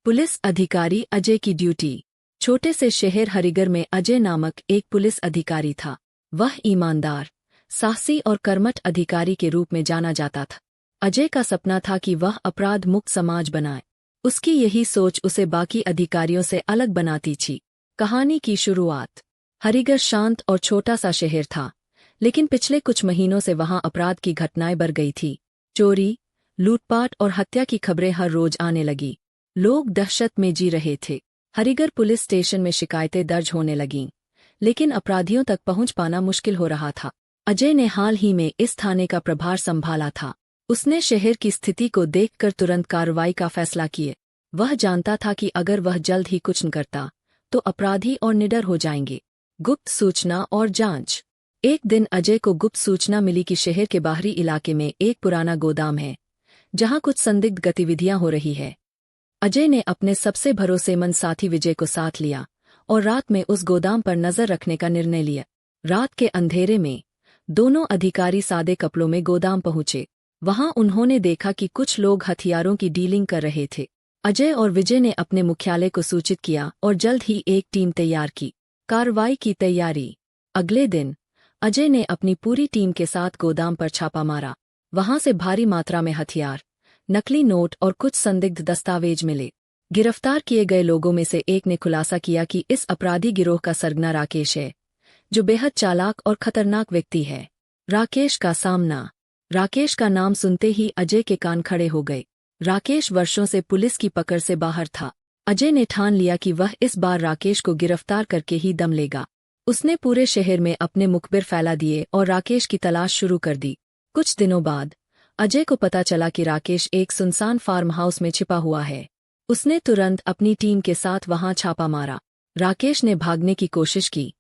Police अधिकारी अजय की duty. छोटे से शहर हरिगर में अजय नामक एक पुलिस अधिकारी था। वह ईमानदार, साहसी और कर्मठ अधिकारी के रूप में जाना जाता था। अजय का सपना था कि वह अपराध मुक्त समाज बनाए। उसकी यही सोच उसे बाकी अधिकारियों से अलग बनाती थी। कहानी की शुरुआत। हरिगर शांत और छोटा सा शहर था, लेकिन पिछले कुछ महीनों से वहां अपराध की घटनाएं बढ़ गई थी। चोरी, लूटपाट और हत्या की खबरें हर रोज आने लगी। लोग दहशत में जी रहे थे। हरिगर पुलिस स्टेशन में शिकायतें दर्ज होने लगीं, लेकिन अपराधियों तक पहुंच पाना मुश्किल हो रहा था। अजय ने हाल ही में इस थाने का प्रभार संभाला था। उसने शहर की स्थिति को देखकर तुरंत कार्रवाई का फैसला किए। वह जानता था कि अगर वह जल्द ही कुछ न करता तो अपराधी और निडर हो जाएंगे। गुप्त सूचना और जांच। एक दिन अजय को गुप्त सूचना मिली कि शहर के बाहरी इलाके में एक पुराना गोदाम है, जहां कुछ संदिग्ध गतिविधियां हो रही है। अजय ने अपने सबसे भरोसेमंद साथी विजय को साथ लिया और रात में उस गोदाम पर नजर रखने का निर्णय लिया। रात के अंधेरे में दोनों अधिकारी सादे कपड़ों में गोदाम पहुंचे। वहां उन्होंने देखा कि कुछ लोग हथियारों की डीलिंग कर रहे थे। अजय और विजय ने अपने मुख्यालय को सूचित किया और जल्द ही एक टीम तैयार की। कार्रवाई की तैयारी। अगले दिन अजय ने अपनी पूरी टीम के साथ गोदाम पर छापा मारा। वहां से भारी मात्रा में हथियार, नकली नोट और कुछ संदिग्ध दस्तावेज मिले। गिरफ्तार किए गए लोगों में से एक ने खुलासा किया कि इस अपराधी गिरोह का सरगना राकेश है, जो बेहद चालाक और खतरनाक व्यक्ति है। राकेश का सामना। राकेश का नाम सुनते ही अजय के कान खड़े हो गए। राकेश वर्षों से पुलिस की पकड़ से बाहर था। अजय ने ठान लिया कि वह इस बार राकेश को गिरफ्तार करके ही दम लेगा। उसने पूरे शहर में अपने मुखबिर फैला दिए और राकेश की तलाश शुरू कर दी। कुछ दिनों बाद अजय को पता चला कि राकेश एक सुनसान फार्म हाउस में छिपा हुआ है। उसने तुरंत अपनी टीम के साथ वहां छापा मारा। राकेश ने भागने की कोशिश की,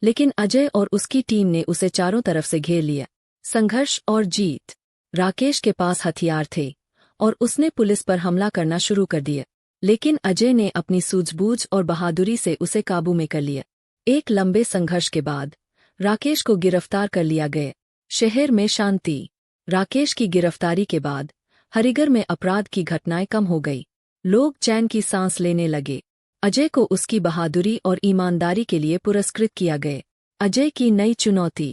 लेकिन अजय और उसकी टीम ने उसे चारों तरफ से घेर लिया। संघर्ष और जीत। राकेश के पास हथियार थे और उसने पुलिस पर हमला करना शुरू कर दिया, लेकिन अजय ने अपनी सूझबूझ और बहादुरी से उसे काबू में कर लिया। एक लंबे संघर्ष के बाद राकेश को गिरफ्तार कर लिया गया। शहर में शांति। राकेश की गिरफ्तारी के बाद हरिगर में अपराध की घटनाएं कम हो गई। लोग चैन की सांस लेने लगे। अजय को उसकी बहादुरी और ईमानदारी के लिए पुरस्कृत किया गया। अजय की नई चुनौती।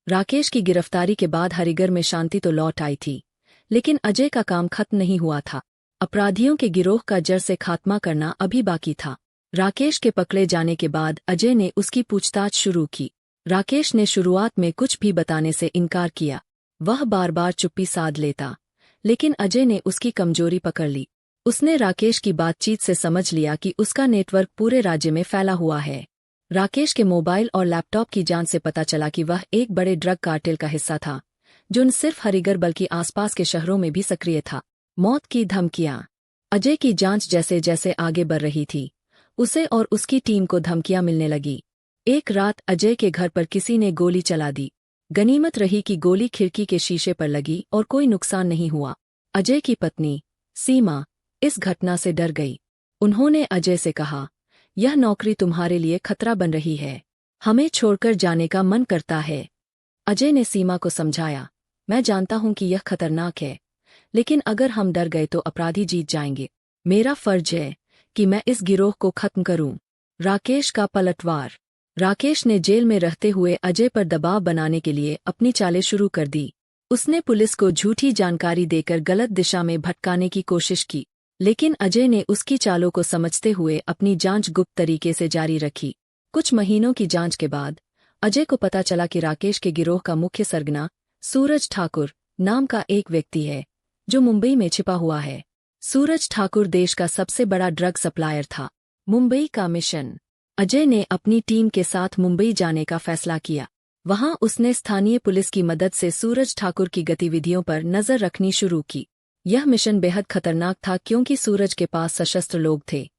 राकेश की गिरफ्तारी के बाद हरिगर में शांति तो लौट आई थी, लेकिन अजय का काम खत्म नहीं हुआ था। अपराधियों के गिरोह का जड़ से खात्मा करना अभी बाकी था। राकेश के पकड़े जाने के बाद अजय ने उसकी पूछताछ शुरू की। राकेश ने शुरुआत में कुछ भी बताने से इनकार किया। वह बार बार चुप्पी साध लेता, लेकिन अजय ने उसकी कमजोरी पकड़ ली। उसने राकेश की बातचीत से समझ लिया कि उसका नेटवर्क पूरे राज्य में फैला हुआ है। राकेश के मोबाइल और लैपटॉप की जांच से पता चला कि वह एक बड़े ड्रग कार्टेल का हिस्सा था, जो न सिर्फ हरिगर बल्कि आसपास के शहरों में भी सक्रिय था। मौत की धमकियां। अजय की जांच जैसे जैसे आगे बढ़ रही थी, उसे और उसकी टीम को धमकियां मिलने लगी। एक रात अजय के घर पर किसी ने गोली चला दी। गनीमत रही कि गोली खिड़की के शीशे पर लगी और कोई नुकसान नहीं हुआ। अजय की पत्नी सीमा इस घटना से डर गई। उन्होंने अजय से कहा, यह नौकरी तुम्हारे लिए खतरा बन रही है, हमें छोड़कर जाने का मन करता है। अजय ने सीमा को समझाया, मैं जानता हूं कि यह खतरनाक है, लेकिन अगर हम डर गए तो अपराधी जीत जाएंगे। मेरा फर्ज है कि मैं इस गिरोह को खत्म करूं। राकेश का पलटवार। राकेश ने जेल में रहते हुए अजय पर दबाव बनाने के लिए अपनी चालें शुरू कर दी। उसने पुलिस को झूठी जानकारी देकर गलत दिशा में भटकाने की कोशिश की, लेकिन अजय ने उसकी चालों को समझते हुए अपनी जांच गुप्त तरीके से जारी रखी। कुछ महीनों की जांच के बाद अजय को पता चला कि राकेश के गिरोह का मुख्य सरगना सूरज ठाकुर नाम का एक व्यक्ति है, जो मुंबई में छिपा हुआ है। सूरज ठाकुर देश का सबसे बड़ा ड्रग सप्लायर था। मुंबई का मिशन। अजय ने अपनी टीम के साथ मुंबई जाने का फैसला किया। वहां उसने स्थानीय पुलिस की मदद से सूरज ठाकुर की गतिविधियों पर नजर रखनी शुरू की। यह मिशन बेहद खतरनाक था क्योंकि सूरज के पास सशस्त्र लोग थे,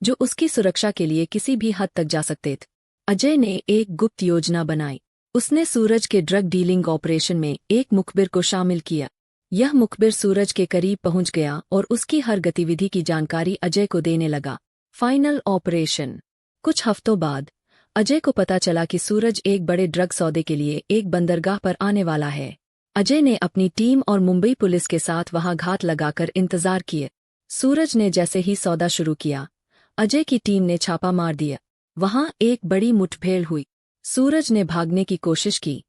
जो उसकी सुरक्षा के लिए किसी भी हद तक जा सकते थे। अजय ने एक गुप्त योजना बनाई। उसने सूरज के ड्रग डीलिंग ऑपरेशन में एक मुखबिर को शामिल किया। यह मुखबिर सूरज के करीब पहुंच गया और उसकी हर गतिविधि की जानकारी अजय को देने लगा। Final operation. कुछ हफ्तों बाद अजय को पता चला कि सूरज एक बड़े ड्रग सौदे के लिए एक बंदरगाह पर आने वाला है। अजय ने अपनी टीम और मुंबई पुलिस के साथ वहां घात लगाकर इंतजार किए। सूरज ने जैसे ही सौदा शुरू किया, अजय की टीम ने छापा मार दिया। वहां एक बड़ी मुठभेड़ हुई। सूरज ने भागने की कोशिश की,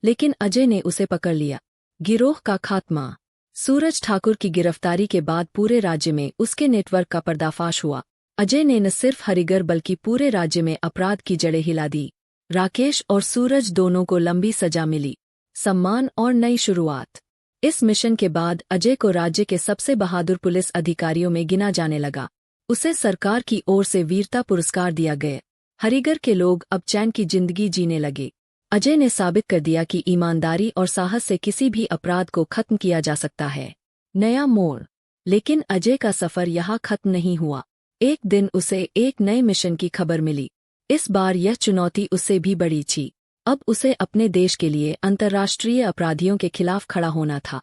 लेकिन अजय ने उसे पकड़ लिया। गिरोह का खात्मा। सूरज ठाकुर की गिरफ्तारी के बाद पूरे राज्य में उसके नेटवर्क का पर्दाफाश हुआ। अजय ने न सिर्फ हरिगर बल्कि पूरे राज्य में अपराध की जड़ें हिला दी। राकेश और सूरज दोनों को लंबी सजा मिली, सम्मान और नई शुरुआत। इस मिशन के बाद अजय को राज्य के सबसे बहादुर पुलिस अधिकारियों में गिना जाने लगा। उसे सरकार की ओर से वीरता पुरस्कार दिया गया। हरिगर के लोग अब चैन की जिंदगी जीने लगे। अजय ने साबित कर दिया कि ईमानदारी और साहस से किसी भी अपराध को खत्म किया जा सकता है। नया मोड़। लेकिन अजय का सफर यहाँ खत्म नहीं हुआ। एक दिन उसे एक नए मिशन की खबर मिली। इस बार यह चुनौती उससे भी बड़ी थी। अब उसे अपने देश के लिए अंतर्राष्ट्रीय अपराधियों के खिलाफ खड़ा होना था।